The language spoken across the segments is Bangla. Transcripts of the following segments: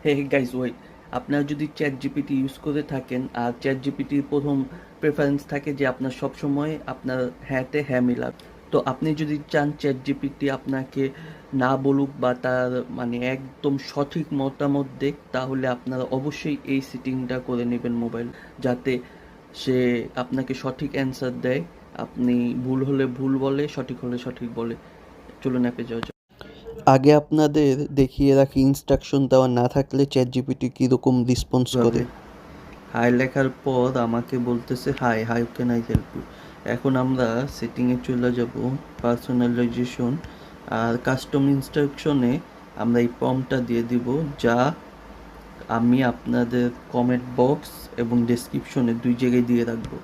হে গাইস ওয়েট, আপনারা যদি চ্যাট জিপিটি ইউজ করে থাকেন আর চ্যাট জিপিটির প্রথম প্রেফারেন্স থাকে যে আপনার সবসময় আপনার হ্যাঁতে হ্যাঁ মিলাক, তো আপনি যদি চান চ্যাট জিপিটি আপনাকে না বলুক বা তার মানে একদম সঠিক মতামত দেখ, তাহলে আপনারা অবশ্যই এই সেটিংটা করে নেবেন মোবাইল, যাতে সে আপনাকে সঠিক অ্যান্সার দেয়। আপনি ভুল হলে ভুল বলে, সঠিক হলে সঠিক বলে। চলুন অ্যাপে যাওয়া যাক। আগে আপনাদের দেখিয়ে রাখি ইনস্ট্রাকশন দেওয়া না থাকলে চ্যাট জিপিটি কীরকম রেসপন্স করে। হাই লেখার পর আমাকে বলতেছে hi hi can I help you. এখন আমরা সেটিংয়ে চলে যাব, পার্সোনালাইজেশন আর কাস্টম ইনস্ট্রাকশনে আমরা এই প্রম্পটটা দিয়ে দিব, যা আমি আপনাদের কমেন্ট বক্স এবং ডেসক্রিপশনে দুই জায়গায় দিয়ে রাখবো।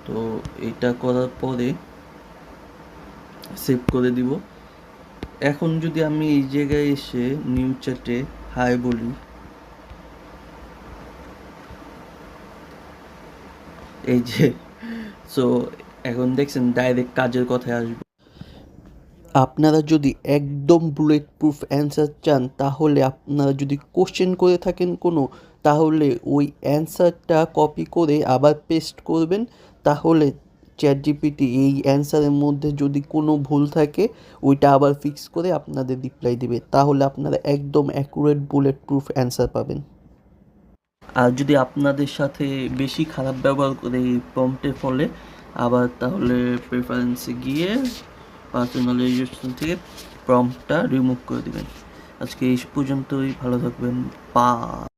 তো এটা করার পরে সেভ করে দিব। এখন যদি আমি এই জায়গায় এসে নিউ চ্যাটে হাই বলি, এই যে সো এখন দেখছেন ডাইরেক্ট কাজের কথায় আসবো। আপনারা যদি একদম বুলেট প্রুফ অ্যান্সার চান, তাহলে আপনারা যদি কোশ্চেন করে থাকেন কোনো, তাহলে ওই অ্যান্সারটা কপি করে আবার পেস্ট করবেন। তাহলে চ্যাট জিপিটি এই অ্যান্সারের মধ্যে যদি কোনো ভুল থাকে, ওইটা আবার ফিক্স করে আপনাদের রিপ্লাই দেবে। তাহলে আপনারা একদম অ্যাকুরেট বুলেট প্রুফ অ্যান্সার পাবেন। আর যদি আপনাদের সাথে বেশি খারাপ ব্যবহার করে এই প্রম্পটের ফলে, আবার তাহলে প্রেফারেন্সে গিয়ে পার্সোনালাইজেশন থেকে প্রম্পটটা রিমুভ করে দিবেন। আজকে এই পর্যন্তই, ভালো থাকবেন, বা